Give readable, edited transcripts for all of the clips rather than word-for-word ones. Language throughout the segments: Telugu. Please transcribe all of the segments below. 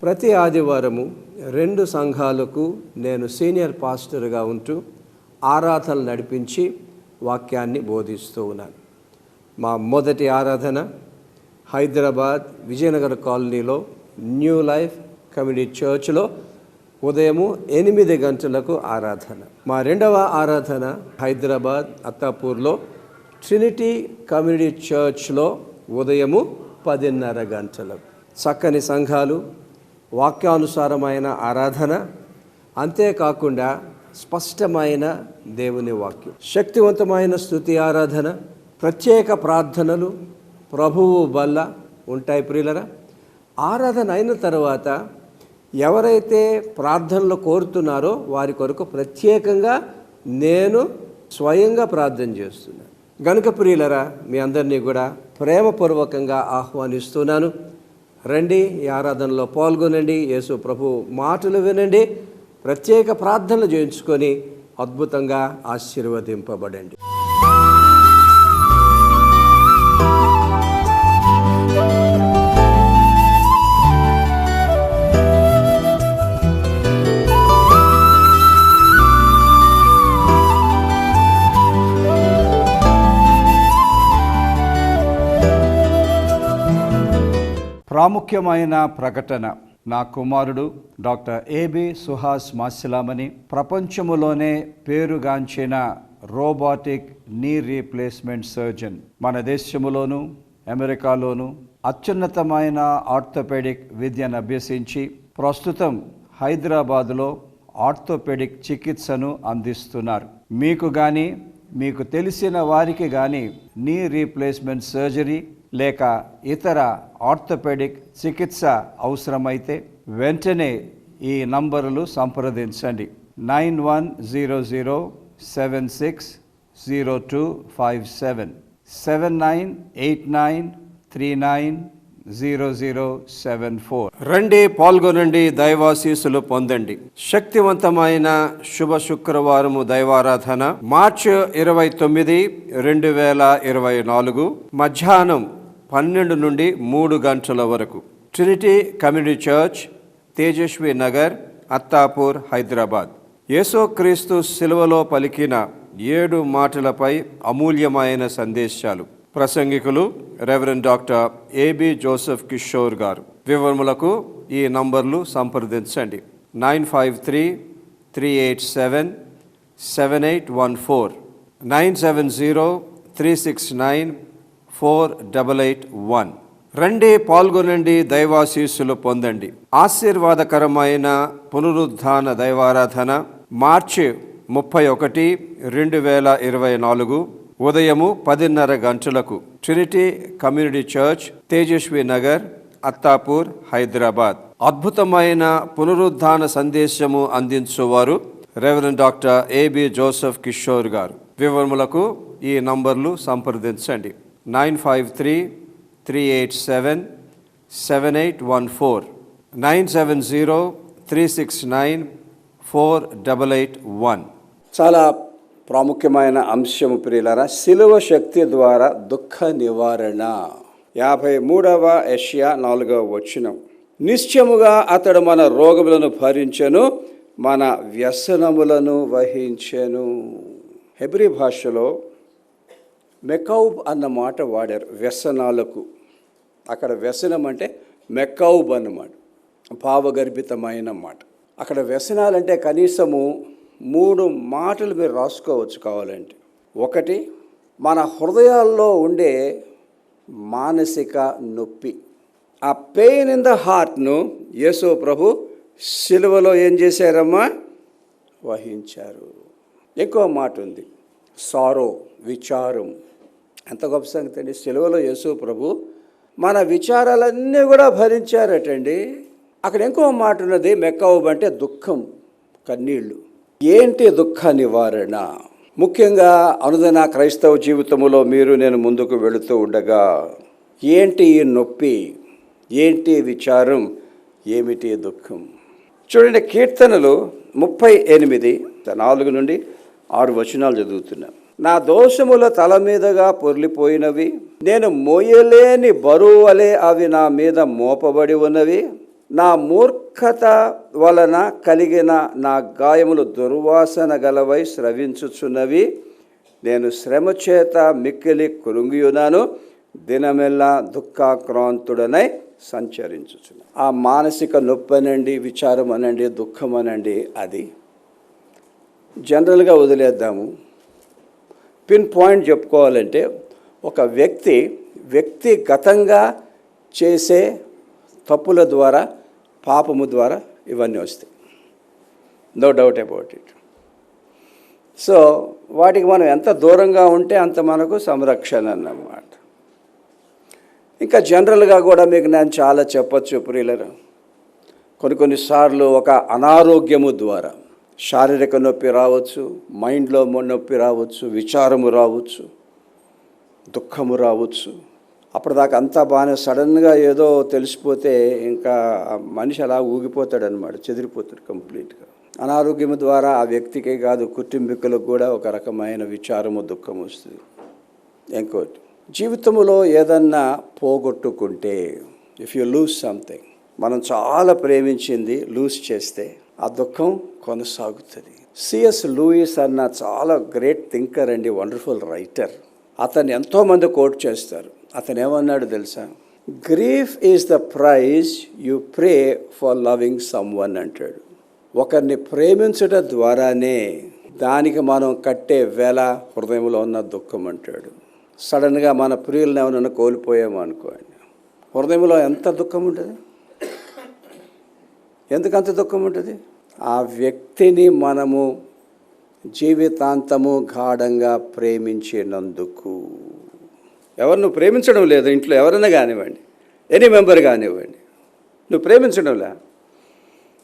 ప్రతి ఆదివారము 2 సంఘాలకు నేను సీనియర్ పాస్టర్గా ఉంటూ ఆరాధనలు నడిపించి వాక్యాన్ని బోధిస్తూ ఉన్నాను. మా మొదటి ఆరాధన హైదరాబాద్ విజయనగర్ కాలనీలో న్యూ లైఫ్ కమ్యూనిటీ చర్చ్లో ఉదయము 8 గంటలకు ఆరాధన. మా రెండవ ఆరాధన హైదరాబాద్ అత్తాపూర్లో ట్రినిటీ కమ్యూనిటీ చర్చ్లో ఉదయము 10:30 గంటలకు. చక్కని సంఘాలు, వాక్యానుసారమైన ఆరాధన, అంతేకాకుండా స్పష్టమైన దేవుని వాక్యం, శక్తివంతమైన స్తుతి ఆరాధన, ప్రత్యేక ప్రార్థనలు, ప్రభువు బల్ల ఉంటాయి. ప్రియులరా, ఆరాధన అయిన తర్వాత ఎవరైతే ప్రార్థనలు కోరుతున్నారో వారి కొరకు ప్రత్యేకంగా నేను స్వయంగా ప్రార్థన చేస్తున్నాను. గనుక ప్రియులరా, మీ అందరినీ కూడా ప్రేమపూర్వకంగా ఆహ్వానిస్తున్నాను. రండి, ఈ ఆరాధనలో పాల్గొనండి, యేసు ప్రభు మాటలు వినండి, ప్రత్యేక ప్రార్థనలు చేయించుకొని అద్భుతంగా ఆశీర్వదింపబడండి. ప్రాముఖ్యమైన ప్రకటన. నా కుమారుడు డాక్టర్ ఏబి సుహాస్ మాసిలామణి ప్రపంచములోనే పేరుగాంచిన రోబోటిక్ నీ రీప్లేస్మెంట్ సర్జన్. మన దేశములోను అమెరికాలోను అత్యున్నతమైన ఆర్థోపెడిక్ విద్యను అభ్యసించి ప్రస్తుతం హైదరాబాదులో ఆర్థోపెడిక్ చికిత్సను అందిస్తున్నారు. మీకు కానీ మీకు తెలిసిన వారికి కానీ నీ రీప్లేస్మెంట్ సర్జరీ లేక ఇతర ఆర్థోపెడిక్ చికిత్స అవసరమైతే వెంటనే ఈ నంబరులు సంప్రదించండి. 9100760257, 7989390074. రండి, పాల్గొనండి, దైవాశీస్సులు పొందండి. శక్తివంతమైన శుభ శుక్రవారము దైవారాధన మార్చి 29, 2024 మధ్యాహ్నం 12 నుండి 3 గంటల వరకు Trinity Community Church, Tejaswi Nagar, Attapur, Hyderabad. యేసుక్రీస్తు సిలువలో పలికిన 7 మాటలపై అమూల్యమైన సందేశాలు. ప్రసంగికులు reverend doctor A B Joseph Kishore garu. వివరములకు ఈ నంబర్లు సంప్రదించండి. 953-387-7814, 970-369-4881. రండి, పాల్గొనండి, దైవాశీస్సులు పొందండి. ఆశీర్వాదకరమైన పునరుద్ధాన దైవారాధన మార్చి 31, 2024 ఉదయము 10:30 గంటలకు Trinity Community Church, Tejaswi Nagar, Attapur, Hyderabad. అద్భుతమైన పునరుద్ధాన సందేశము అందించువారు reverend doctor A B Joseph Kishore garu. వివరములకు ఈ నంబర్లు సంప్రదించండి. 953-387-7814, 970-369-4881. చాలా ప్రాముఖ్యమైన అంశము ప్రియులారా, శిలువ శక్తి ద్వారా దుఃఖ నివారణ. 53వ యెషయా 4వ వచనం. నిశ్చయముగా అతడు మన రోగములను భరించెను, మన వ్యసనములను వహించెను. హెబ్రీ భాషలో మెకౌబ్ అన్న మాట వాడారు వ్యసనాలకు. అక్కడ వ్యసనం అంటే మెకౌబ్ అన్నమాట, భావగర్భితమైన మాట. అక్కడ వ్యసనాలంటే కనీసము 3 మాటలు మీరు రాసుకోవచ్చు కావాలంటే. ఒకటి, మన హృదయాల్లో ఉండే మానసిక నొప్పి, ఆ పెయిన్ ఇన్ ద హార్ట్ను యేసు ప్రభు సిలువలో ఏం చేశారమ్మా? వహించారు. ఇంకో మాట ఉంది, సారో, విచారం. ఎంత గొప్ప సంగతి అండి! సిలువలో యేసు ప్రభు మన విచారాలన్నీ కూడా భరించారటండి. అక్కడ ఇంకో మాట ఉన్నది, మెకౌబ్ అంటే దుఃఖం, కన్నీళ్ళు. ఏంటి దుఃఖ నివారణ? ముఖ్యంగా అనుదిన క్రైస్తవ జీవితంలో మీరు నేను ముందుకు వెళుతూ ఉండగా ఏంటి ఈ నొప్పి, ఏంటి విచారం, ఏమిటి దుఃఖం? చూడండి, కీర్తనలు 38, 4 నుండి 6 వచనాలు చదువుతున్నా. నా దోషముల తల మీదుగా పొర్లిపోయినవి, నేను మోయలేని బరువు వలె అవి నా మీద మోపబడి ఉన్నవి. నా మూర్ఖత వలన కలిగిన నా గాయములు దుర్వాసన గలవై స్రవించుచున్నవి. నేను శ్రమ చేత మిక్కిలి కృంగియున్నాను, దినమెల్లా దుఃఖాక్రాంతుడనై సంచరించుచున్నాను. ఆ మానసిక నొప్పి అనండి, విచారం అనండి, దుఃఖం అనండి, అది జనరల్గా వదిలేద్దాము. పిన్ పాయింట్ చెప్పుకోవాలంటే ఒక వ్యక్తిగతంగా చేసే తప్పుల ద్వారా, పాపము ద్వారా ఇవన్నీ వస్తాయి. No doubt about it. So వాటికి మనం ఎంత దూరంగా ఉంటే అంత మనకు సంరక్షణ అన్నమాట. ఇంకా జనరల్గా కూడా మీకు నేను చాలా చెప్పచ్చు ప్రియులరా. కొన్నిసార్లు ఒక అనారోగ్యము ద్వారా శారీరక నొప్పి రావచ్చు, మైండ్లో నొప్పి రావచ్చు, విచారము రావచ్చు, దుఃఖము రావచ్చు. అప్పటిదాకా అంతా బాగానే సడన్గా ఏదో తెలిసిపోతే ఇంకా మనిషి అలా ఊగిపోతాడనమాట, చెదిరిపోతాడు కంప్లీట్గా. అనారోగ్యం ద్వారా ఆ వ్యక్తికే కాదు, కుటుంబీకులకు కూడా ఒక రకమైన విచారము, దుఃఖం వస్తుంది. ఇంకోటి, జీవితంలో ఏదన్నా పోగొట్టుకుంటే, ఇఫ్ యు లూజ్ సంథింగ్, మనం చాలా ప్రేమించింది లూజ్ చేస్తే ఆ దుఃఖం కొనసాగుతుంది. సిఎస్ లూయిస్ అన్న చాలా గ్రేట్ థింకర్ అండి, వండర్ఫుల్ రైటర్. అతన్ని ఎంతోమంది కోట్ చేస్తారు. అతను ఏమన్నాడు తెలుసా? Grief is the price you pay for loving someone అంటాడు. ఒకరిని ప్రేమించడం ద్వారానే దానికి మనం కట్టే వెల హృదయంలో ఉన్న దుఃఖం అంటాడు. సడన్గా మన ప్రియులను ఏమైనా కోల్పోయాము అనుకోండి, హృదయంలో ఎంత దుఃఖం ఉంటుంది. ఎందుకంత దుఃఖం ఉంటుంది? ఆ వ్యక్తిని మనము జీవితాంతము గాఢంగా ప్రేమించినందుకు. ఎవరు నువ్వు ప్రేమించడం లేదు, ఇంట్లో ఎవరైనా కానివ్వండి, ఎనీ మెంబర్ కానివ్వండి, నువ్వు ప్రేమించడంలే,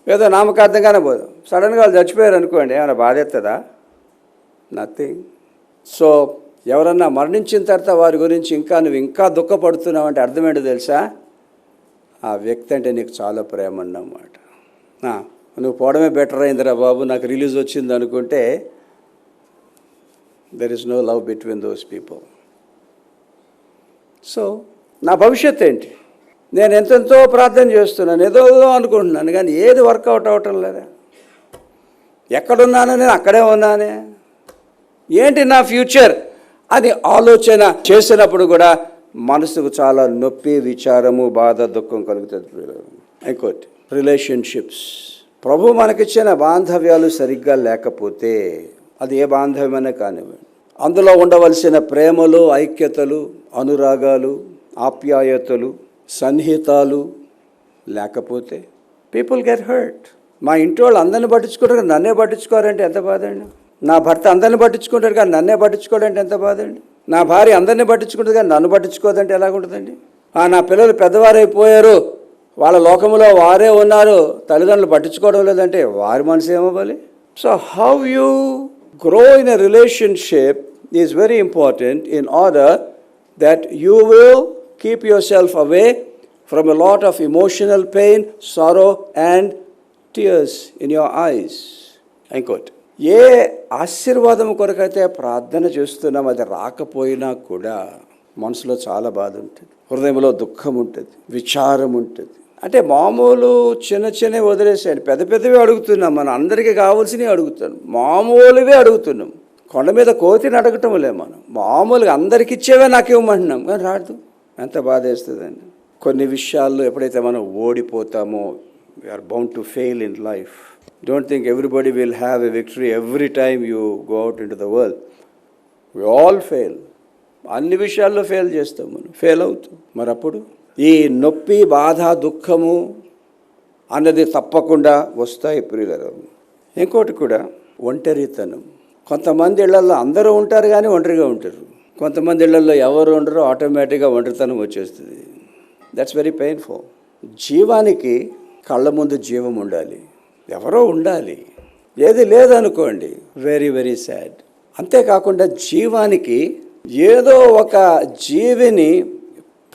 ఏదో నామకార్థంగానే పోదు. సడన్గా వాళ్ళు చచ్చిపోయారు అనుకోండి, ఏమైనా బాధెత్తదా? నథింగ్. సో ఎవరన్నా మరణించిన తర్వాత వారి గురించి నువ్వు ఇంకా దుఃఖపడుతున్నావు అంటే అర్థమేంటో తెలుసా? ఆ వ్యక్తి అంటే నీకు చాలా ప్రేమ అన్నమాట. నువ్వు పోవడమే బెటర్ అయిందిరా బాబు, నాకు రిలీజ్ వచ్చింది అనుకుంటే there is no love between those people. So నా భవిష్యత్ ఏంటి? నేను ఎంతెంతో ప్రార్థన చేస్తున్నాను, ఏదో అనుకుంటున్నాను, కానీ ఏది వర్కౌట్ అవ్వటం లేదా. ఎక్కడున్నానో నేను అక్కడే ఉన్నానే, ఏంటి నా ఫ్యూచర్ అని ఆలోచన చేసినప్పుడు కూడా మనసుకు చాలా నొప్పి, విచారము, బాధ, దుఃఖం కలుగుతుంది. ఇంకోటి, రిలేషన్షిప్స్. ప్రభు మనకిచ్చిన బాంధవ్యాలు సరిగ్గా లేకపోతే, అది ఏ బాంధవ్యమైనా కానివ్వండి, అందులో ఉండవలసిన ప్రేమలు, ఐక్యతలు, అనురాగాలు, ఆప్యాయతలు, సన్నిహితాలు లేకపోతే పీపుల్ గెట్ హర్ట్. మా ఇంటి వాళ్ళు అందరిని పట్టించుకుంటారు, నన్నే పట్టించుకోరంటే ఎంత బాధ అండి. నా భర్త అందరిని పట్టించుకుంటారు కానీ నన్నే పట్టించుకోవాలంటే ఎంత బాధ అండి. నా భార్య అందరినీ పట్టించుకుంటుంది కానీ నన్ను పట్టించుకోదంటే ఎలాగుంటుందండి. నా పిల్లలు పెద్దవారైపోయారు, వాళ్ళ లోకంలో వారే ఉన్నారు, తల్లిదండ్రులు పట్టించుకోవడం లేదంటే వారి మనసు ఏమవ్వాలి? So how you grow in a relationship is very important in order that you will keep yourself away from a lot of emotional pain, sorrow and tears in your eyes. ఇంకోటి, ఏ ఆశీర్వాదం కొరకైతే ప్రార్థన చేస్తున్నాం అది రాకపోయినా కూడా మనసులో చాలా బాధ ఉంటుంది, హృదయంలో దుఃఖం ఉంటుంది, విచారం ఉంటుంది. అంటే మామూలు చిన్నవి వదిలేసాడు, పెద్దవి అడుగుతున్నాం. మనం అందరికీ కావాల్సినవి అడుగుతున్నాం, మామూలువే అడుగుతున్నాం. కొండ మీద కోతిని అడగటం లే, మనం మామూలుగా అందరికి ఇచ్చేవే నాకు ఇవ్వమంటున్నాం కానీ రాదు. ఎంత బాధ వేస్తుందండి. కొన్ని విషయాల్లో ఎప్పుడైతే మనం ఓడిపోతామో, we are bound to fail in life. Don't think everybody will have a victory every time you go out into the world. We all fail. అన్ని విషయాల్లో ఫెయిల్ చేస్తాం, మనం ఫెయిల్ అవుతాం. మరి అప్పుడు ఈ నొప్పి, బాధ, దుఃఖము అన్నది తప్పకుండా వస్తాయి ప్రియులారా. ఇంకోటి కూడా ఒంటరితనం. కొంతమంది ఇళ్లలో అందరూ ఉంటారు కానీ ఒంటరిగా ఉంటారు. కొంతమంది ఇళ్లలో ఎవరు ఉండరో ఆటోమేటిక్గా ఒంటరితనం వచ్చేస్తుంది. That's very painful. జీవానికి కళ్ళ ముందు జీవం ఉండాలి, ఎవరో ఉండాలి. ఏది లేదనుకోండి, వెరీ వెరీ సాడ్. అంతేకాకుండా జీవానికి ఏదో ఒక జీవిని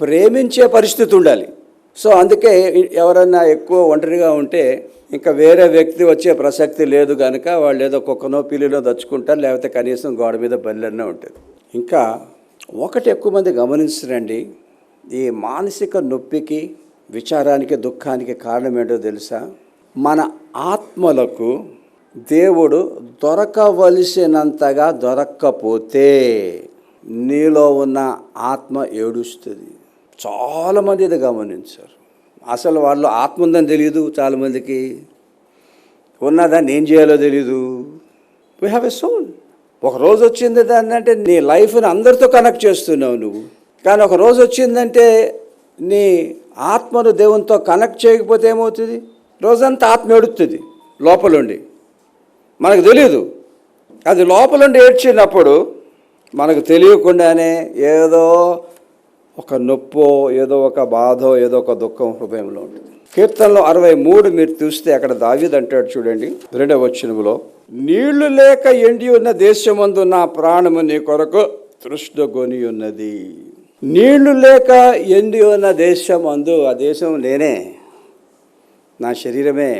ప్రేమించే పరిస్థితి ఉండాలి. సో అందుకే ఎవరన్నా ఎక్కువ ఒంటరిగా ఉంటే ఇంకా వేరే వ్యక్తి వచ్చే ప్రసక్తి లేదు కనుక వాళ్ళు ఏదో కుక్కనో పిల్లినో దచ్చుకుంటారు, లేకపోతే కనీసం గోడ మీద బల్లన్నా ఉంటుంది. ఇంకా ఒకటి ఎక్కువ మంది గమనించరండి, ఈ మానసిక నొప్పికి విచారానికి దుఃఖానికి కారణం ఏంటో తెలుసా? మన ఆత్మలకు దేవుడు దొరకవలసినంతగా దొరక్కపోతే నీలో ఉన్న ఆత్మ ఏడుస్తుంది. చాలామంది ఇది గమనించారు. అసలు వాళ్ళు ఆత్మ ఉందని తెలియదు చాలామందికి, ఉన్నదాన్ని ఏం చేయాలో తెలీదు. We have a soul. ఒక రోజు వచ్చింది దాన్ని అంటే నీ లైఫ్ని అందరితో కనెక్ట్ చేస్తున్నావు నువ్వు. కానీ ఒక రోజు వచ్చిందంటే నీ ఆత్మను దేవునితో కనెక్ట్ చేయకపోతే ఏమవుతుంది? రోజంతా ఆత్మ ఏడుస్తుంది లోపలుండి, మనకు తెలియదు. అది లోపలుండి ఏడ్చినప్పుడు మనకు తెలియకుండానే ఏదో ఒక నొప్పో, ఏదో ఒక బాధో, ఏదో ఒక దుఃఖం హృదయంలో ఉంటుంది. కీర్తనలో 63 మీరు చూస్తే అక్కడ దావీదు అంటాడు చూడండి, 2వ వచనములో, నీళ్లు లేక ఎండి ఉన్న దేశమందు నా ప్రాణము నీ కొరకు తృష్ణగొని ఉన్నది. నీళ్లు లేక ఎండి ఉన్న దేశమందు, ఆ దేశం నేనే, నా శరీరమే.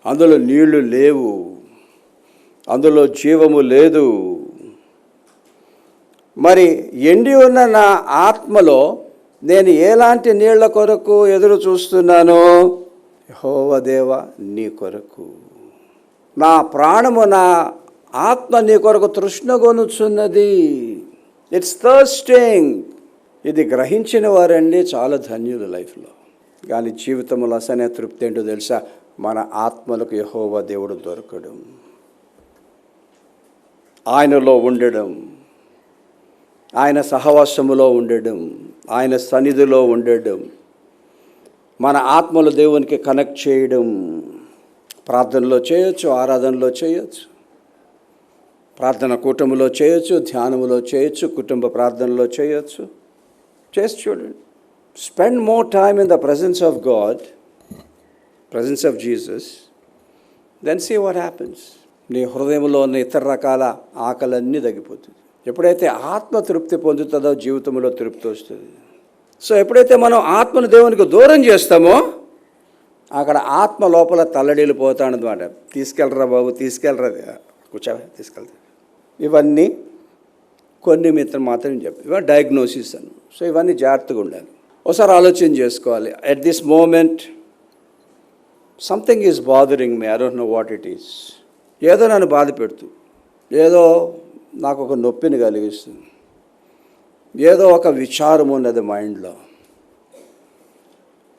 అందులో నీళ్లు లేవు, అందులో జీవము లేదు. మరి ఎండి ఉన్న నా ఆత్మలో నేను ఎలాంటి నీళ్ల కొరకు ఎదురు చూస్తున్నానో? యెహోవా దేవా నీ కొరకు. నా ప్రాణము, నా ఆత్మ నీ కొరకు తృష్ణగొనుచున్నది. ఇట్స్ థర్స్టింగ్. ఇది గ్రహించిన వారండి చాలా ధన్యులు లైఫ్లో. కానీ జీవితంలో అసనే తృప్తి ఏంటో తెలుసా? మన ఆత్మలకు యెహోవా దేవుడు దొరకడం, ఆయనలో ఉండడం, ఆయన సహవాసములో ఉండడం, ఆయన సన్నిధిలో ఉండడం, మన ఆత్మలు దేవునికి కనెక్ట్ చేయడం. ప్రార్థనలో చేయొచ్చు, ఆరాధనలో చేయొచ్చు, ప్రార్థన కూటములో చేయొచ్చు, ధ్యానములో చేయొచ్చు, కుటుంబ ప్రార్థనలో చేయొచ్చు. చేసి చూడండి. Spend more time in the presence of God, presence of Jesus, then see what happens. నీ హృదయంలో ఉన్న ఇతర రకాల ఆకలన్నీ తగ్గిపోతుంది. ఎప్పుడైతే ఆత్మ తృప్తి పొందుతుందో జీవితంలో తృప్తి వస్తుంది. సో ఎప్పుడైతే మనం ఆత్మను దేవునికి దూరం చేస్తామో అక్కడ ఆత్మ లోపల తల్లడిల్లిపోతాడనమాట. తీసుకెళ్ళరా బాబు, తీసుకెళ్ళరా, కూర్చోవా, తీసుకెళ్తా. ఇవన్నీ కొన్ని మాత్రం చెప్పి ఇవన్నీ డయాగ్నోసిస్ అని. సో ఇవన్నీ జాగ్రత్తగా ఉండాలి. ఒకసారి ఆలోచన చేసుకోవాలి. At this moment something is bothering me, I don't know what it is. ఏదో నన్ను బాధ పెడుతూ, ఏదో నాకు ఒక నొప్పిని కలిగిస్తుంది, ఏదో ఒక విచారం ఉన్నది మైండ్లో.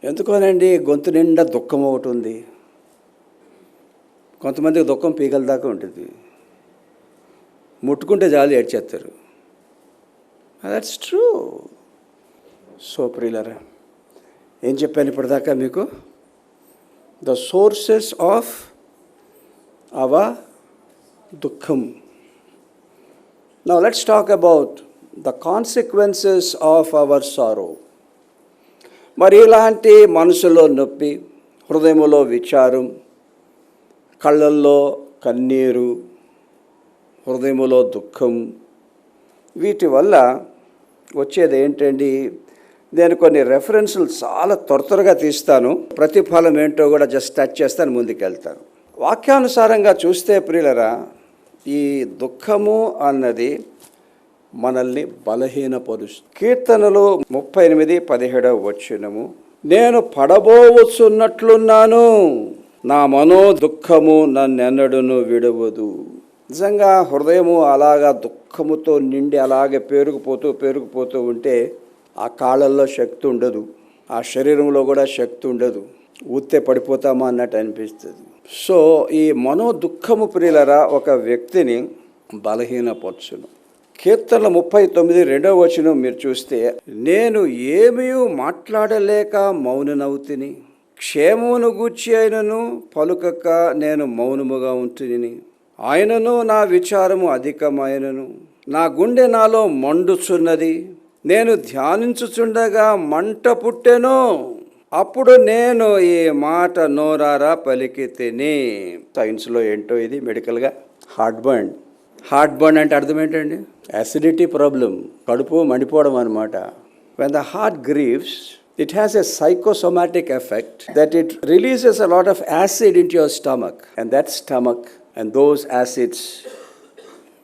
ఎందుకోనండి, గొంతు నిండా దుఃఖం ఒకటి ఉంది. కొంతమందికి దుఃఖం పీకల దాకా ఉంటుంది, ముట్టుకుంటే జాలి ఏడ్చేస్తారు. That's true. సో ప్రియులరా, ఏం చెప్పాను ఇప్పటిదాకా మీకు? ద సోర్సెస్ ఆఫ్ అవర్ దుఃఖం. Now let's talk about the consequences of our sorrow. మరి ఇలాంటి మనసులో నొప్పి, హృదయంలో విచారం, కళ్ళల్లో కన్నీరు, హృదయంలో దుఃఖం, వీటి వల్ల వచ్చేది ఏంటండి? నేను కొన్ని రెఫరెన్సులు చాలా త్వరగా తీస్తాను. ప్రతిఫలం ఏంటో కూడా జస్ట్ టచ్ చేస్తాను, ముందుకెళ్తాను. వాక్యానుసారంగా చూస్తే ప్రియులరా, ఈ దుఃఖము అన్నది మనల్ని బలహీనపరుస్తుంది. కీర్తనలు 38:17 వచనము, నేను పడబోవచ్చున్నట్లున్నాను, నా మనో దుఃఖము నన్నెన్నడును విడవదు. నిజంగా హృదయము అలాగా దుఃఖముతో నిండి అలాగే పేరుకుపోతూ ఉంటే ఆ కాళ్ళల్లో శక్తి ఉండదు, ఆ శరీరంలో కూడా శక్తి ఉండదు, ఊతే పడిపోతామా అన్నట్టు అనిపిస్తుంది. సో ఈ మనో దుఃఖము ప్రియులరా ఒక వ్యక్తిని బలహీనపరచును. కీర్తనల 39:2 వచనం మీరు చూస్తే, నేను ఏమీ మాట్లాడలేక మౌననవుతిని, క్షేమమును గూర్చి అయినను పలుకక నేను మౌనముగా ఉంటుని, ఆయనను నా విచారము అధికమైనను, నా గుండె నాలో మండుచున్నది, నేను ధ్యానించుచుండగా మంట పుట్టెను, అప్పుడు నేను ఈ మాట నోరారా పలికి తిని. సైన్స్లో ఏంటో ఇది మెడికల్గా హార్ట్ బర్న్ అంటే అర్థం ఏంటండి? యాసిడిటీ ప్రాబ్లం, కడుపు మండిపోవడం అనమాట. When the heart Greaves, it has a psychosomatic effect that it releases a lot of acid into your stomach, and that stomach and those acids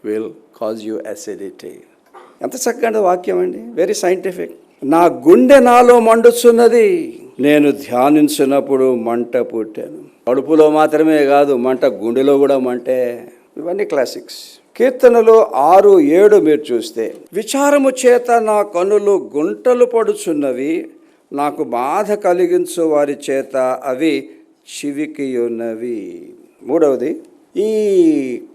will cause you acidity. ఎంత చక్కగా వాక్యం అండి, వెరీ సైంటిఫిక్. నా గుండె నాలో మండుచున్నది, నేను ధ్యానించినప్పుడు మంట పుట్టాను. కడుపులో మాత్రమే కాదు, మంట గుండెలో కూడా మంటే. ఇవన్నీ క్లాసిక్స్. కీర్తనలు 6:7 మీరు చూస్తే, విచారము చేత నా కన్నులు గుంటలు పడుచున్నవి, నాకు బాధ కలిగించు వారి చేత అవి చివికి ఉన్నవి. మూడవది, ఈ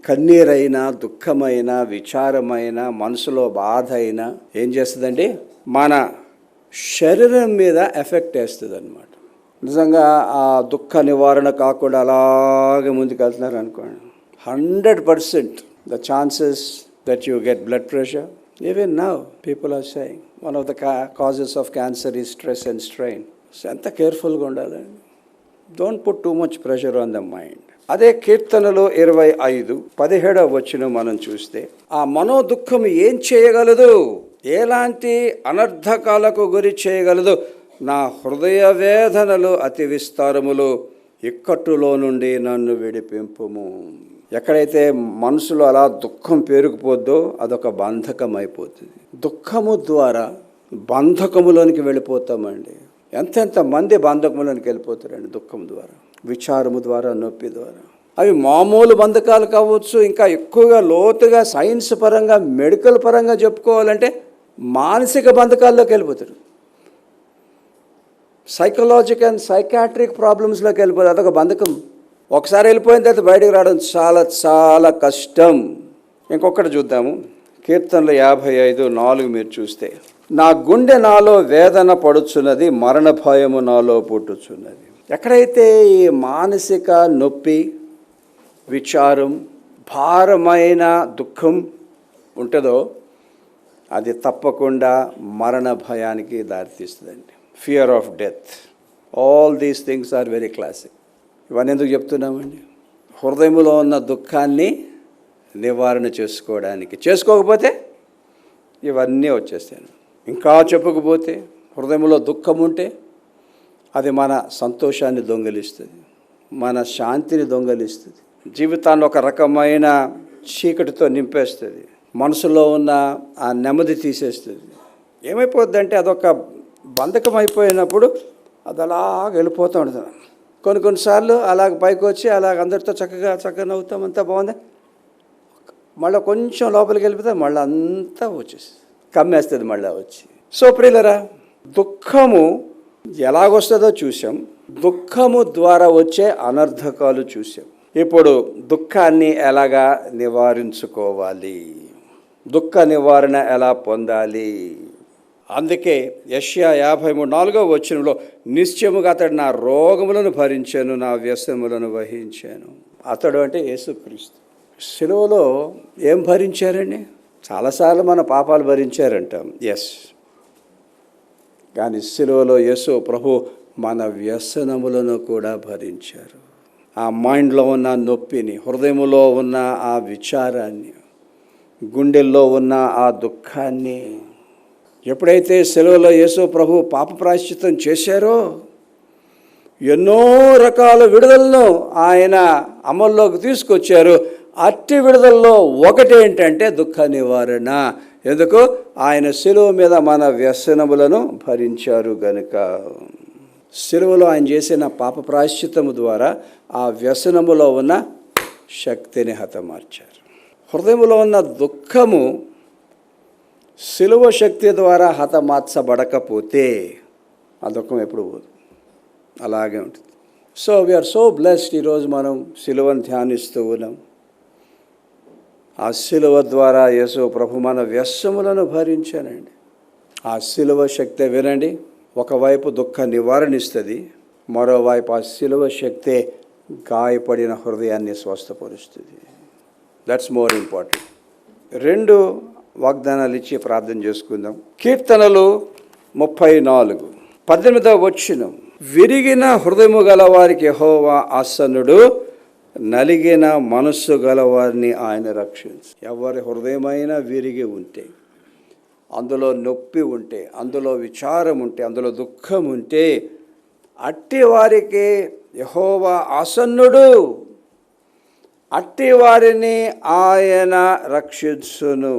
కన్నీరైన, దుఃఖమైన, విచారమైన, మనసులో బాధ అయినా ఏం చేస్తుందండి? మన శరీరం మీద ఎఫెక్ట్ వేస్తుంది అన్నమాట. నిజంగా ఆ దుఃఖ నివారణ కాకుండా అలాగే ముందుకు వెళ్తున్నారు అనుకోండి, 100% the chances that you get blood pressure. Even now people are saying one of the causes of cancer is stress and strain. So ఎంత కేర్ఫుల్గా ఉండాలండి. Don't put too much pressure on the mind. అదే కీర్తనలో 25:17 వచనం మనం చూస్తే, ఆ మనోదుఖం ఏం చేయగలదు? ఎలాంటి అనర్థకాలకు గురి చేయగలదు? నా హృదయ వేదనలు అతి విస్తారములు, ఇక్కట్టులో నుండి నన్ను విడిపింపుము. ఎక్కడైతే మనసులో అలా దుఃఖం పేరుకుపోద్దో అదొక బంధకం అయిపోతుంది. దుఃఖము ద్వారా బంధకములోనికి వెళ్ళిపోతామండి. ఎంతెంత మంది బంధకములోనికి వెళ్ళిపోతారండి దుఃఖం ద్వారా, విచారము ద్వారా, నొప్పి ద్వారా. అవి మామూలు బంధకాలు కావచ్చు, ఇంకా ఎక్కువగా లోతుగా సైన్స్ పరంగా, మెడికల్ పరంగా చెప్పుకోవాలంటే మానసిక బంధకాల్లోకి వెళ్ళిపోతారు. సైకలాజికల్ అండ్ సైకాట్రిక్ ప్రాబ్లమ్స్లోకి వెళ్ళిపోతారు. అదొక బంధకం. ఒకసారి వెళ్ళిపోయిన తర్వాత బయటకు రావడం చాలా చాలా కష్టం. ఇంకొకటి చూద్దాము. కీర్తనలు 55:4 మీరు చూస్తే, నా గుండె నాలో వేదన పడుచున్నది, మరణ భయము నాలో పుట్టుచున్నది. ఎక్కడైతే ఈ మానసిక నొప్పి, విచారం, భారమైన దుఃఖం ఉంటుందో అది తప్పకుండా మరణ భయానికి దారితీస్తుందండి. Fear of death. All these things are very classic. ఇవన్నీ ఎందుకు చెప్తున్నామండి? హృదయంలో ఉన్న దుఃఖాన్ని నివారణ చేసుకోవడానికి. చేసుకోకపోతే ఇవన్నీ వచ్చేస్తాయి. ఇంకా చెప్పకపోతే, హృదయంలో దుఃఖం ఉంటే అది మన సంతోషాన్ని దొంగిలిస్తుంది, మన శాంతిని దొంగిలిస్తుంది, జీవితాన్ని ఒక రకమైన చీకటితో నింపేస్తుంది, మనసులో ఉన్న ఆ నెమ్మది తీసేస్తుంది. ఏమైపోద్దంటే అదొక బంధకం అయిపోయినప్పుడు అది అలాగ వెళ్ళిపోతూ ఉంటుంది. కొన్నిసార్లు అలాగ పైకి వచ్చి అలాగ అందరితో చక్కగా నవ్వుతాం, అంతా బాగుంది. మళ్ళీ కొంచెం లోపలికి వెళ్ళిపోతే మళ్ళీ అంతా వచ్చేసి కమ్మేస్తుంది మళ్ళీ వచ్చి. సో ప్రియులరా, దుఃఖము ఎలాగొస్తుందో చూసాం, దుఃఖము ద్వారా వచ్చే అనర్థకాలు చూసాం. ఇప్పుడు దుఃఖాన్ని ఎలాగా నివారించుకోవాలి, దుఃఖ నివారణ ఎలా పొందాలి? అందుకే యెషయా 53:4 వచనంలో, నిశ్చయముగా అతడు నా రోగములను భరించాను, నా వ్యసనములను వహించాను. అతడు అంటే యేసుక్రీస్తు. శిలువలో ఏం భరించారండి? చాలాసార్లు మన పాపాలు భరించారంటాం, ఎస్. కానీ శిలువలో యేసు ప్రభు మన వ్యసనములను కూడా భరించారు. ఆ మైండ్లో ఉన్న నొప్పిని, హృదయంలో ఉన్న ఆ విచారాన్ని, గుండెల్లో ఉన్న ఆ దుఃఖాన్ని ఎప్పుడైతే శిలువలో యేసు ప్రభు పాప ప్రాయశ్చిత్తం చేశారో, ఎన్నో రకాల విడుదలను ఆయన అమల్లోకి తీసుకొచ్చారు. అట్టి విడుదలలో ఒకటేంటంటే దుఃఖ నివారణ. ఎందుకు? ఆయన శిలువ మీద మన వ్యసనములను భరించారు గనుక. శిలువలో ఆయన చేసిన పాప ప్రాయశ్చిత్తము ద్వారా ఆ వ్యసనములో ఉన్న శక్తిని హతమార్చారు. హృదయంలో ఉన్న దుఃఖము శిలువ శక్తి ద్వారా హతమార్చబడకపోతే ఆ దుఃఖం ఎప్పుడు పోదు, అలాగే ఉంటుంది. So we are so blessed. ఈరోజు మనం శిలువను ధ్యానిస్తూ ఉన్నాం. ఆ శిలువ ద్వారా యేసు ప్రభు మన వ్యసనములను భరించానండి. ఆ శిలువ శక్తి వినండి, ఒకవైపు దుఃఖ నివారణ ఇస్తుంది, మరోవైపు ఆ శిలువ శక్తే గాయపడిన హృదయాన్ని స్వస్థపరుస్తుంది. That's more important. 2 వాగ్దానాలు ఇచ్చి ప్రార్థన చేసుకుందాం. కీర్తనలు 34:18 వచనం, విరిగిన హృదయము గల వారికి యెహోవా ఆసన్నుడు, నలిగిన మనస్సు గలవారిని ఆయన రక్షించు. ఎవరి హృదయమైనా విరిగి ఉంటే, అందులో నొప్పి ఉంటే, అందులో విచారం ఉంటే, అందులో దుఃఖం ఉంటే, అట్టి వారికి యెహోవా ఆసన్నుడు, అట్టి వారిని ఆయన రక్షించును.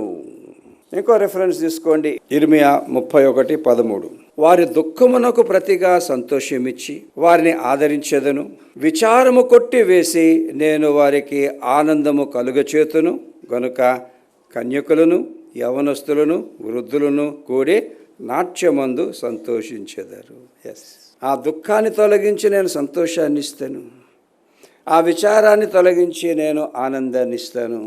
ఇంకో రెఫరెన్స్ తీసుకోండి, ఇర్మియా 31:13. వారి దుఃఖమునకు ప్రతిగా సంతోషమిచ్చి వారిని ఆదరించెదను, విచారము కొట్టి వేసి నేను వారికి ఆనందము కలుగచేతును గనుక కన్యకులను యవనస్తులను వృద్ధులను కూడి నాట్యమందు సంతోషించెదరు. ఎస్, ఆ దుఃఖాన్ని తొలగించి నేను సంతోషాన్ని ఇస్తాను, ఆ విచారాన్ని తొలగించి నేను ఆనందాన్ని ఇస్తాను.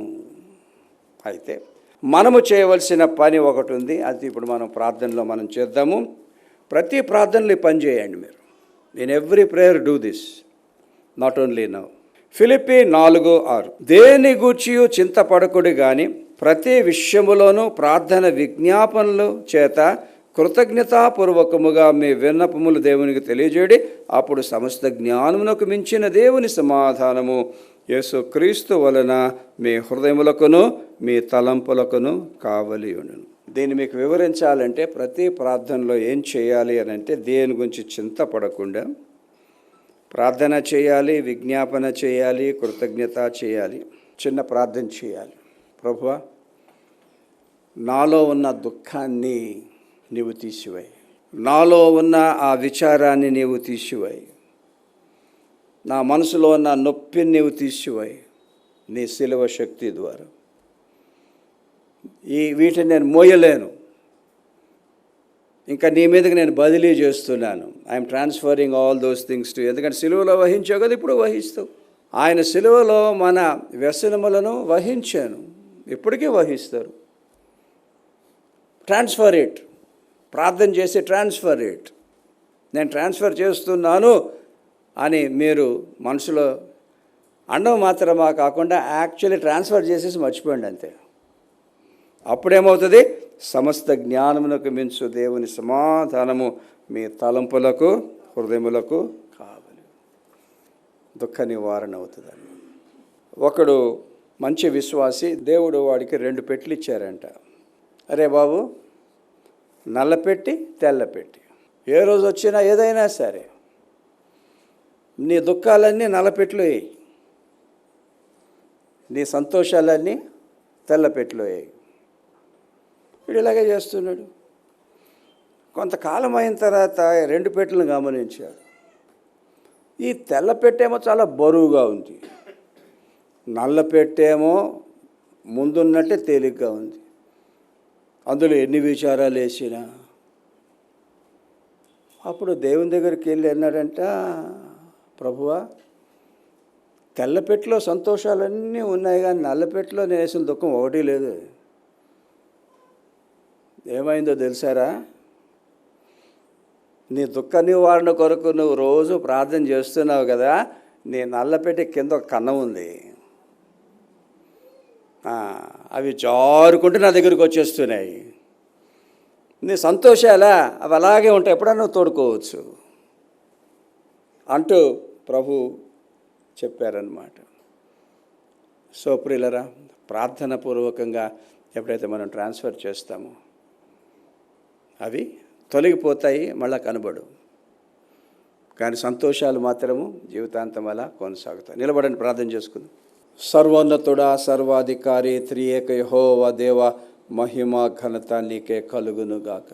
అయితే మనము చేయవలసిన పని ఒకటి ఉంది, అది ఇప్పుడు మనం ప్రార్థనలో మనం చేద్దాము. ప్రతి ప్రార్థనలో ఈ పని చేయండి మీరు. In every prayer do this, not only now. Philippi 4:6. దేని గూర్చియు చింతపడకుడి గాని ప్రతి విషయములోనూ ప్రార్థన విజ్ఞాపనలు చేత కృతజ్ఞతాపూర్వకముగా మీ విన్నపములు దేవునికి తెలియజేయడి, అప్పుడు సమస్త జ్ఞానమునకు మించిన దేవుని సమాధానము యేసుక్రీస్తు వలన మీ హృదయములకును మీ తలంపులకును కావలి ఉండును. దీన్ని మీకు వివరించాలంటే ప్రతి ప్రార్థనలో ఏం చేయాలి అని అంటే, దేని గురించి చింతపడకుండా ప్రార్థన చేయాలి, విజ్ఞాపన చేయాలి, కృతజ్ఞత చేయాలి. చిన్న ప్రార్థన చేయాలి. ప్రభువా, నాలో ఉన్న దుఃఖాన్ని నీవు తీసివేయి, నాలో ఉన్న ఆ విచారాన్ని నీవు తీసివేయి, నా మనసులో ఉన్న నొప్పిని నీవు తీసివేయి నీ శిలువ శక్తి ద్వారా. వీటిని నేను మోయలేను, ఇంకా నీ మీదకి నేను బదిలీ చేస్తున్నాను. I'm transferring all those things to. ఎందుకంటే సిలువలో వహించావు కదా, ఇప్పుడు వహిస్తావు. ఆయన సిలువలో మన వ్యసనములను వహించాను, ఇప్పటికీ వహిస్తారు. ట్రాన్స్ఫర్ ఇట్, ప్రార్థన చేసి ట్రాన్స్ఫర్ ఇట్. నేను ట్రాన్స్ఫర్ చేస్తున్నాను అని మీరు మనసులో అండం మాత్రమా కాకుండా యాక్చువల్లీ ట్రాన్స్ఫర్ చేసేసి మర్చిపోండి అంతే. అప్పుడేమవుతుంది? సమస్త జ్ఞానమునకు మించు దేవుని సమాధానము మీ తలంపులకు హృదయములకు కావాలి. దుఃఖ నివారణ అవుతుందని. ఒకడు మంచి విశ్వాసి, దేవుడు వాడికి 2 పెట్టెలు ఇచ్చారంట. అరే బాబు, నల్ల పెట్టి తెల్ల పెట్టి, ఏ రోజు వచ్చినా ఏదైనా సరే నీ దుఃఖాలన్నీ నల్లపెట్టెలో వేయి, నీ సంతోషాలన్నీ తెల్లపెట్టెలో వేయి. వీడు ఇలాగే చేస్తున్నాడు. కొంతకాలం అయిన తర్వాత 2 పెట్టెలను గమనించాడు. ఈ తెల్ల పెట్టేమో చాలా బరువుగా ఉంది, నల్ల పెట్టేమో ముందున్నట్టే తేలిగ్గా ఉంది. అందులో ఎన్ని విచారాలు వేసినా. అప్పుడు దేవుని దగ్గరికి వెళ్ళి అన్నాడంట, ప్రభువా, తెల్లపెట్టెలో సంతోషాలన్నీ ఉన్నాయి కానీ నల్లపెట్టెలో నేను వేసిన దుఃఖం ఒకటి లేదు. ఏమైందో తెలుసారా? నీ దుఃఖ నివారణ కొరకు నువ్వు రోజు ప్రార్థన చేస్తున్నావు కదా, నీ నల్లపెట్టె కింద ఒక కన్నం ఉంది, అవి జారుకుంటూ నా దగ్గరికి వచ్చేస్తున్నాయి. నీ సంతోషాలా అవి అలాగే ఉంటాయి, ఎప్పుడన్నా నువ్వు తోడుకోవచ్చు అంటూ ప్రభు చెప్పారన్నమాట. సో ప్రియులరా, ప్రార్థన పూర్వకంగా ఎప్పుడైతే మనం ట్రాన్స్ఫర్ చేస్తామో అవి తొలగిపోతాయి, మళ్ళా కనబడు. కానీ సంతోషాలు మాత్రము జీవితాంతం అలా కొనసాగుతాయి. నిలబడండి, ప్రార్థన చేసుకుందాం. సర్వోన్నతుడా, సర్వాధికారి, త్రియేక యెహోవా దేవ, మహిమ ఘనత నీకే కలుగునుగాక.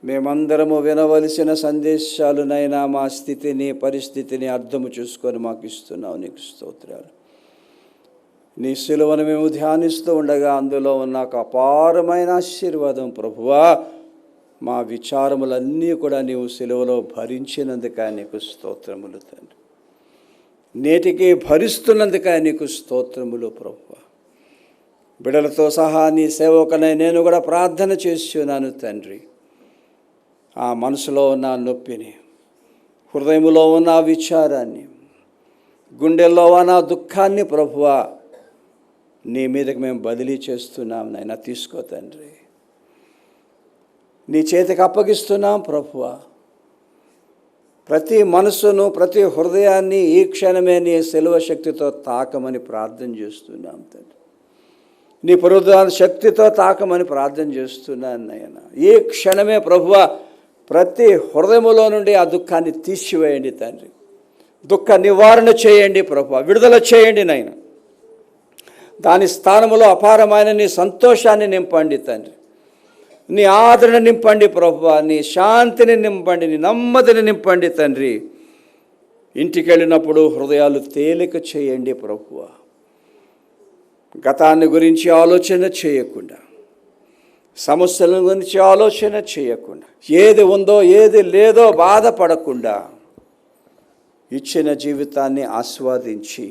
మేమందరము వినవలసిన సందేశాలునైనా మా స్థితిని పరిస్థితిని అర్థము చూసుకొని మాకు ఇస్తున్నావు, నీకు స్తోత్రాలు. నీ సిలువను మేము ధ్యానిస్తూ ఉండగా అందులో ఉన్న ఒక అపారమైన ఆశీర్వాదం ప్రభువా, మా విచారములన్నీ కూడా నీవు సిలువలో భరించినందుక నీకు స్తోత్రములు తండ్రి. నేటికి భరిస్తున్నందుక నీకు స్తోత్రములు ప్రభువా. బిడలతో సహా నీ సేవకునై నేను కూడా ప్రార్థన చేస్తున్నాను తండ్రి. ఆ మనసులో ఉన్న నొప్పిని, హృదయంలో ఉన్న విచారాన్ని, గుండెల్లో ఉన్న దుఃఖాన్ని ప్రభువా నీ మీదకి మేము బదిలీ చేస్తున్నాం నాయనా. తీసుకో తండ్రి, నీ చేతికి అప్పగిస్తున్నాం ప్రభువా. ప్రతి మనసును, ప్రతి హృదయాన్ని ఈ క్షణమే నీ శిలువ శక్తితో తాకమని ప్రార్థన చేస్తున్నాం తండ్రి. నీ పునరుద్ధాన శక్తితో తాకమని ప్రార్థన చేస్తున్నాను నాయన. ఈ క్షణమే ప్రభువా ప్రతి హృదయములో నుండి ఆ దుఃఖాన్ని తీసివేయండి తండ్రి. దుఃఖ నివారణ చేయండి ప్రభువా, విడుదల చేయండి నాయన. దాని స్థానంలో అపారమైన నీ సంతోషాన్ని నింపండి తండ్రి. నీ ఆదరణ నింపండి ప్రభువా, నీ శాంతిని నింపండి, నీ నెమ్మదిని నింపండి తండ్రి. ఇంటికి వెళ్ళినప్పుడు హృదయాలు తేలిక చేయండి ప్రభువా. గతాన్ని గురించి ఆలోచన చేయకుండా, సమస్యల గురించి ఆలోచన చేయకుండా, ఏది ఉందో ఏది లేదో బాధపడకుండా ఇచ్చిన జీవితాన్ని ఆస్వాదించి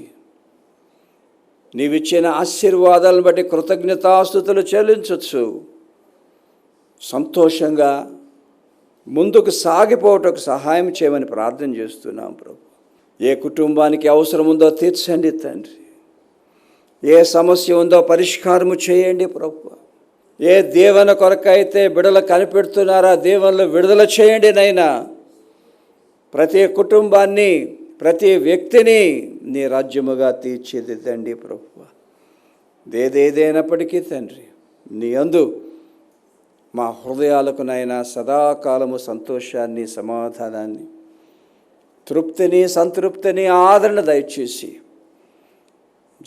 నీవిచ్చిన ఆశీర్వాదాలను బట్టి కృతజ్ఞతాస్తుతులు చెల్లించవచ్చు. సంతోషంగా ముందుకు సాగిపోవటకు సహాయం చేయమని ప్రార్థన చేస్తున్నాం ప్రభు. ఏ కుటుంబానికి అవసరం ఉందో తీర్చండి తండ్రి. ఏ సమస్య ఉందో పరిష్కారము చేయండి ప్రభు. ఏ దీవెన కొరకైతే బిడలు కనిపెడుతున్నారా దీవెనలు విడుదల చేయండి నైనా. ప్రతి కుటుంబాన్ని, ప్రతి వ్యక్తిని నీ రాజ్యముగా తీర్చిదిద్దండి ప్రభువా. ఏదేదైనప్పటికీ తండ్రి, నీ యందు మా హృదయాలకు నైనా సదాకాలము సంతోషాన్ని, సమాధానాన్ని, తృప్తిని, సంతృప్తిని, ఆదరణ దయచేసి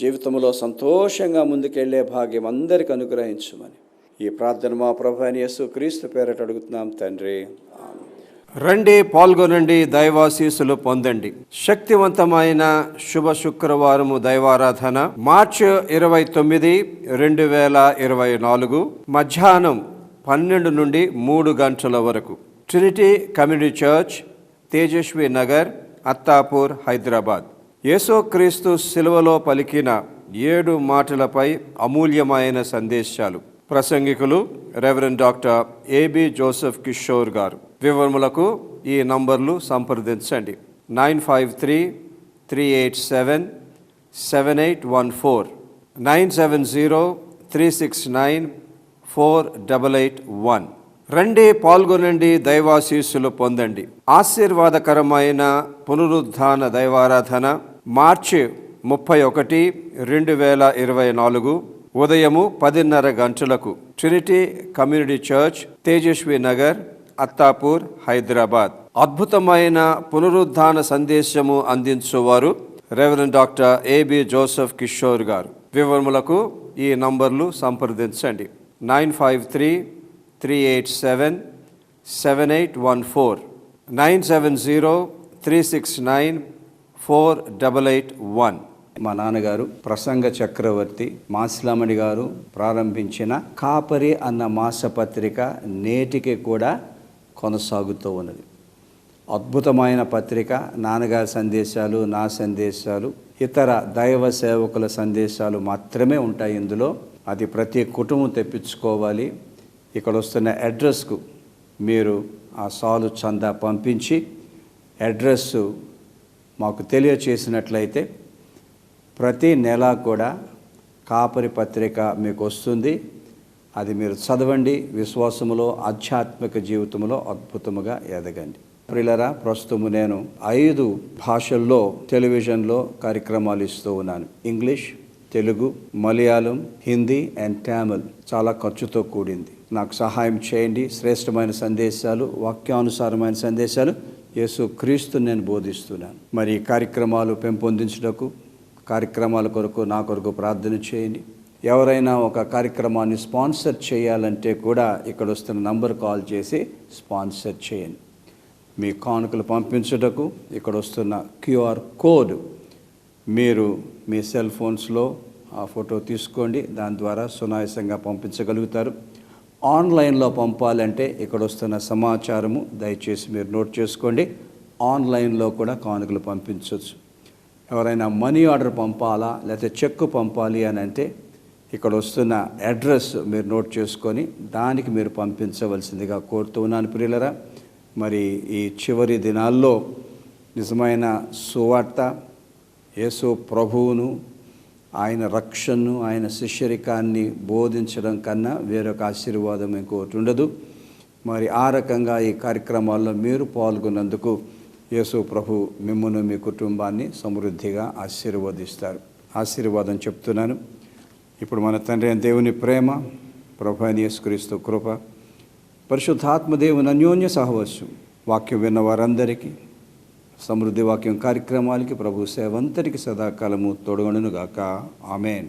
జీవితంలో సంతోషంగా ముందుకెళ్లే భాగ్యం అందరికి అనుగ్రహించమని ఈ ప్రార్థన మా ప్రభు అయిన యేసుక్రీస్తు పేరట అడుగుతున్నాం తండ్రి. రండి, పాల్గొనండి, దైవాశీస్సులు పొందండి. శక్తివంతమైన శుభ శుక్రవారము దైవారాధన మార్చి 29, 2024 మధ్యాహ్నం 12 నుండి 3 గంటల వరకు Trinity Community Church, Tejaswi Nagar, Attapur, Hyderabad. యేసుక్రీస్తు శిలువలో పలికిన 7 మాటలపై అమూల్యమైన సందేశాలు. ప్రసంగికులు reverend doctor A B Joseph Kishore garu. వివరములకు ఈ నంబర్లు సంప్రదించండి. 953-387-7814, 970-369-4881. రండి, పాల్గొనండి, దైవాశీస్సులు పొందండి. ఆశీర్వాదకరమైన పునరుద్ధాన దైవారాధన మార్చి 31, 2024 ఉదయము 10:30 గంటలకు Trinity Community Church, Tejaswi Nagar, Attapur, Hyderabad. అద్భుతమైన పునరుద్ధాన సందేశము అందించువారు reverend doctor A B Joseph Kishore garu. వివరములకు ఈ నంబర్లు సంప్రదించండి. 953-387-7814, 970-369-4881. మా నాన్నగారు ప్రసంగ చక్రవర్తి మాసిలామణి గారు ప్రారంభించిన కాపరి అన్న మాసపత్రిక నేటికి కూడా కొనసాగుతూ ఉన్నది. అద్భుతమైన పత్రిక. నాన్నగారి సందేశాలు, నా సందేశాలు, ఇతర దైవ సేవకుల సందేశాలు మాత్రమే ఉంటాయి ఇందులో. అది ప్రతి కుటుంబం తెప్పించుకోవాలి. ఇక్కడ వస్తున్న అడ్రస్కు మీరు ఆ సాలు చందా పంపించి అడ్రస్ మాకు తెలియచేసినట్లయితే ప్రతి నెల కూడా కాపరి పత్రిక మీకు వస్తుంది. అది మీరు చదవండి. విశ్వాసములో, ఆధ్యాత్మిక జీవితంలో అద్భుతముగా ఎదగండి. ప్రియులారా, ప్రస్తుతము నేను 5 భాషల్లో టెలివిజన్లో కార్యక్రమాలు ఇస్తూ ఉన్నాను. English, Telugu, Malayalam, Hindi and Tamil. చాలా ఖర్చుతో కూడింది. నాకు సహాయం చేయండి. శ్రేష్టమైన సందేశాలు, వాక్యానుసారమైన సందేశాలు యేసుక్రీస్తు నేను బోధిస్తున్నాను. మరి ఈ కార్యక్రమాలు పెంపొందించుటకు, కార్యక్రమాల కొరకు నా కొరకు ప్రార్థన చేయండి. ఎవరైనా ఒక కార్యక్రమాన్ని స్పాన్సర్ చేయాలంటే కూడా ఇక్కడ వస్తున్న నంబర్ కాల్ చేసి స్పాన్సర్ చేయండి. మీ కానుకలు పంపించుటకు ఇక్కడ వస్తున్న QR కోడ్ మీరు మీ సెల్ ఫోన్స్లో ఆ ఫోటో తీసుకోండి. దాని ద్వారా సునాయాసంగా పంపించగలుగుతారు. ఆన్లైన్లో పంపాలంటే ఇక్కడ వస్తున్న సమాచారము దయచేసి మీరు నోట్ చేసుకోండి. ఆన్లైన్లో కూడా కానుకలు పంపించవచ్చు. ఎవరైనా మనీ ఆర్డర్ పంపాలా లేకపోతే చెక్కు పంపాలి అని అంటే ఇక్కడ వస్తున్న అడ్రస్ మీరు నోట్ చేసుకొని దానికి మీరు పంపించవలసిందిగా కోరుతూ ఉన్నాను. ప్రియులరా, మరి ఈ చివరి దినాల్లో నిజమైన సువార్త, యేసు ప్రభువును, ఆయన రక్షణను, ఆయన శిష్యరికాన్ని బోధించడం కన్నా వేరొక ఆశీర్వాదం ఇంకోటి ఉండదు. మరి ఆ రకంగా ఈ కార్యక్రమాల్లో మీరు పాల్గొన్నందుకు యేసు ప్రభు మిమ్మును, మీ కుటుంబాన్ని సమృద్ధిగా ఆశీర్వదిస్తారు. ఆశీర్వాదం చెప్తున్నాను. ఇప్పుడు మన తండ్రి అయిన దేవుని ప్రేమ, ప్రభు అయిన యేసుక్రీస్తు కృప, పరిశుద్ధాత్మ దేవుని అన్యోన్య సహవాసం, వాక్యం విన్న వారందరికీ, సమృద్ధి వాక్యం కార్యక్రమాలకి, ప్రభు సేవంతరికి సదాకాలము తోడుగొనుగాక. ఆమేన్.